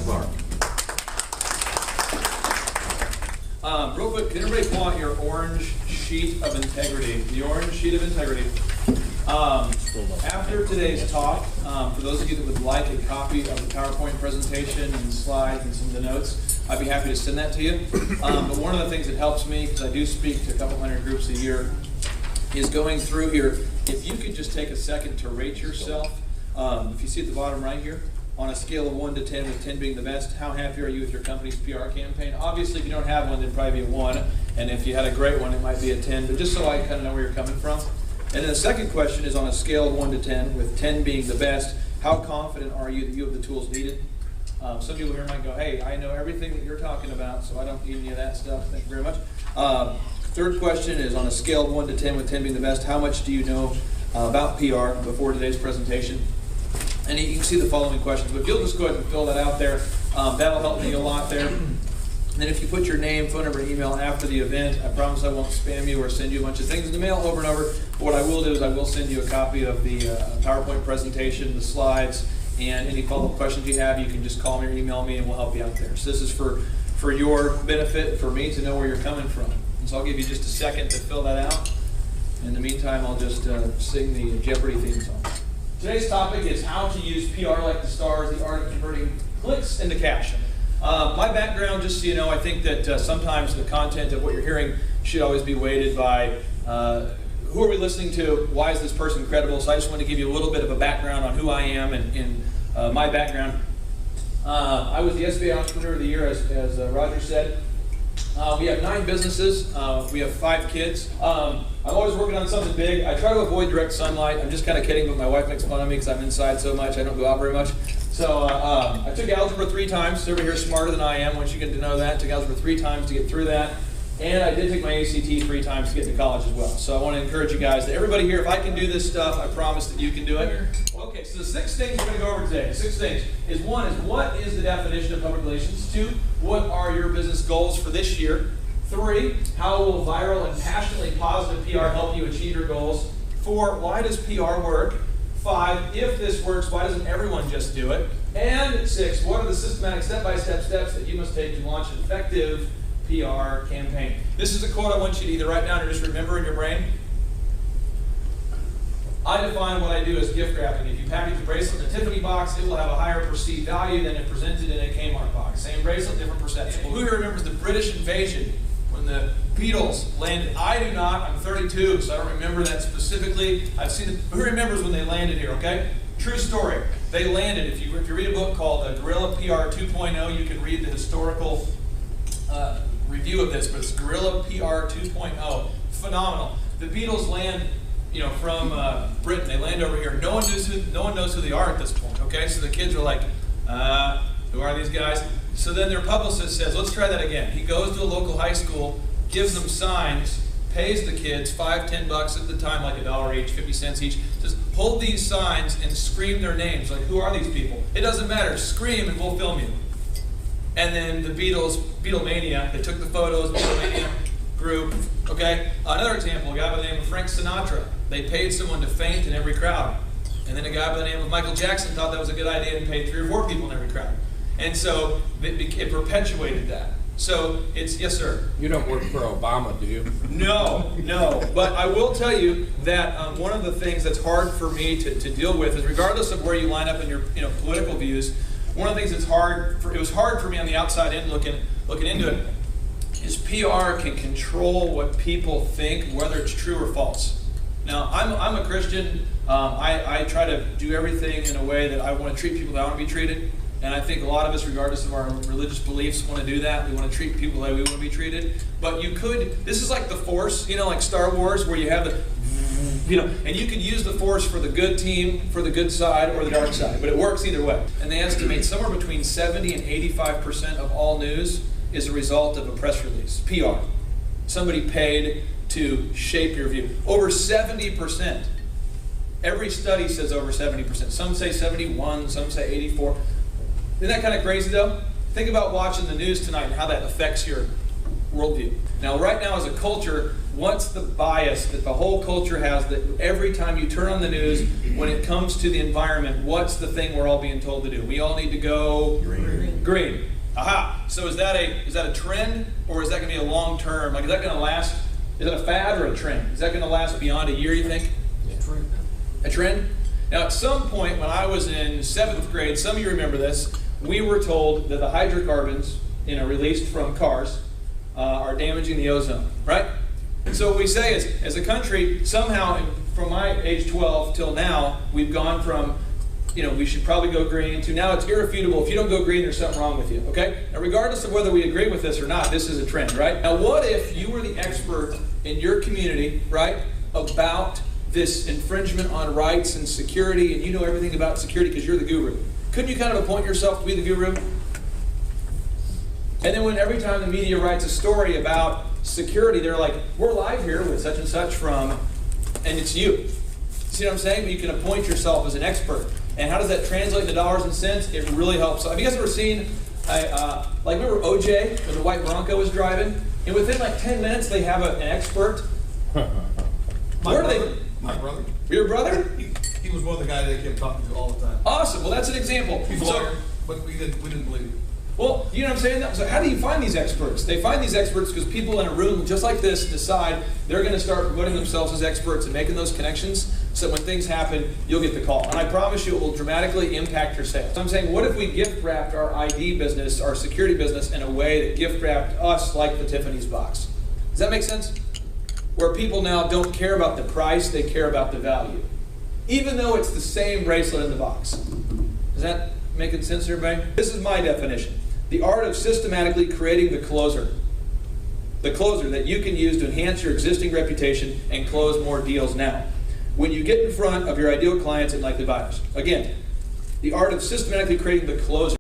Clark. Real quick, can everybody pull out your orange sheet of integrity? The orange sheet of integrity. After today's talk, for those of you that would like a copy of the PowerPoint presentation and the slides and some of the notes, I'd be happy to send that to you. But one of the things that helps me, because I do speak to a couple hundred groups a year, is going through here. If you could just take a second to rate yourself, if you see at the bottom right here, on a scale of 1 to 10, with 10 being the best, how happy are you with your company's PR campaign? Obviously, if you don't have one, then probably be a 1. And if you had a great one, it might be a 10. But just so I kind of know where you're coming from. And then the second question is on a scale of 1 to 10, with 10 being the best, how confident are you that you have the tools needed? Some people here might go, hey, I know everything that you're talking about, so I don't need any of that stuff. Thank you very much. Third question is on a scale of 1 to 10, with 10 being the best, how much do you know about PR before today's presentation? And you can see the following questions, but if you'll just go ahead and fill that out there, that'll help me a lot there. And then if you put your name, phone number, email after the event, I promise I won't spam you or send you a bunch of things in the mail over and over. But what I will do is I will send you a copy of the PowerPoint presentation, the slides, and any follow-up questions you have, you can just call me or email me and we'll help you out there. So this is for your benefit, for me to know where you're coming from. And so I'll give you just a second to fill that out. In the meantime, I'll just sing the Jeopardy theme song. Today's topic is how to use PR like the stars, the art of converting clicks into cash. My background, just so you know, I think that sometimes the content of what you're hearing should always be weighted by who are we listening to, why is this person credible. So I just want to give you a little bit of a background on who I am and my background. I was the SBA Entrepreneur of the Year, as Roger said. We have 9 businesses. We have 5 kids. I'm always working on something big. I try to avoid direct sunlight. I'm just kind of kidding, but my wife makes fun of me because I'm inside so much. I don't go out very much. So I took algebra 3 times. Everybody here is smarter than I am once you get to know that. Took algebra 3 times to get through that. And I did take my ACT 3 times to get to college as well. So I want to encourage you guys that everybody here, if I can do this stuff, I promise that you can do it. Okay, so the 6 things we're going to go over today. The 6 things is 1 is what is the definition of public relations? 2, what are your business goals for this year? 3, how will viral and passionately positive PR help you achieve your goals? 4, why does PR work? 5, if this works, why doesn't everyone just do it? And 6, what are the systematic step-by-step steps that you must take to launch an effective PR campaign? This is a quote I want you to either write down or just remember in your brain. I define what I do as gift wrapping. If you package a bracelet in a Tiffany box, it will have a higher perceived value than if presented in a Kmart box. Same bracelet, different perception. Who here remembers the British invasion when the Beatles landed? I do not. I'm 32, so I don't remember that specifically. I've seen it. Who remembers when they landed here, okay? True story. They landed. If you read a book called Guerrilla PR 2.0, you can read the historical review of this, but it's Guerrilla PR 2.0. Phenomenal. The Beatles land, from Britain. They land over here. No one knows who they are at this point. Okay, so the kids are like, who are these guys? So then their publicist says, let's try that again. He goes to a local high school, gives them signs, pays the kids $5, $10 at the time, like $1 each, 50 cents each. Says, hold these signs and scream their names. Like, who are these people? It doesn't matter. Scream and we'll film you. And then the Beatlemania, they took the photos, Beatlemania group, okay? Another example, a guy by the name of Frank Sinatra. They paid someone to faint in every crowd. And then a guy by the name of Michael Jackson thought that was a good idea and paid 3 or 4 people in every crowd. And so it perpetuated that. So it's, yes sir? You don't work for Obama, do you? No. But I will tell you that one of the things that's hard for me to deal with is, regardless of where you line up in your political views, one of the things that's it was hard for me on the outside in looking into it, is PR can control what people think, whether it's true or false. Now, I'm a Christian. I try to do everything in a way that I want to treat people that I want to be treated. And I think a lot of us, regardless of our religious beliefs, want to do that. We want to treat people the way we want to be treated. But this is like the Force, like Star Wars, where you have and you can use the Force for the good team, for the good side, or the dark side. But it works either way. And they estimate somewhere between 70 and 85% of all news is a result of a press release, PR. Somebody paid to shape your view. Over 70%. Every study says over 70%. Some say 71, some say 84. Isn't that kind of crazy though? Think about watching the news tonight and how that affects your worldview. Now right now as a culture, what's the bias that the whole culture has, that every time you turn on the news, when it comes to the environment, what's the thing we're all being told to do? We all need to go green. Green. Aha. So is that a trend, or is that going to be a long term? Like, is that going to last? Is that a fad or a trend? Is that going to last beyond a year, you think? Yeah. Trend. A trend? Now, at some point when I was in 7th grade, some of you remember this, we were told that the hydrocarbons, released from cars, are damaging the ozone, right? And so what we say is, as a country, somehow, from my age 12 till now, we've gone from, we should probably go green, to now it's irrefutable. If you don't go green, there's something wrong with you, okay? Now, regardless of whether we agree with this or not, this is a trend, right? Now, what if you were the expert in your community, right, about this infringement on rights and security, and you know everything about security because you're the guru? Couldn't you kind of appoint yourself to be the guru? And then when every time the media writes a story about security, they're like, we're live here with such and such from, and it's you. See what I'm saying? You can appoint yourself as an expert. And how does that translate into dollars and cents? It really helps. Have you guys ever seen, remember OJ, when the white Bronco was driving? And within like 10 minutes, they have an expert. My brother. Your brother? He was one of the guys they kept talking to all the time. Awesome. Well, that's an example. He's a lawyer, but we didn't believe it. Well, you know what I'm saying? So how do you find these experts? They find these experts because people in a room just like this decide they're going to start promoting themselves as experts and making those connections so that when things happen, you'll get the call. And I promise you it will dramatically impact your sales. So I'm saying, what if we gift wrapped our ID business, our security business, in a way that gift wrapped us like the Tiffany's box? Does that make sense? Where people now don't care about the price, they care about the value. Even though it's the same bracelet in the box. Does that make sense to everybody? This is my definition. The art of systematically creating the closer. The closer that you can use to enhance your existing reputation and close more deals now. When you get in front of your ideal clients and likely buyers. Again, the art of systematically creating the closer.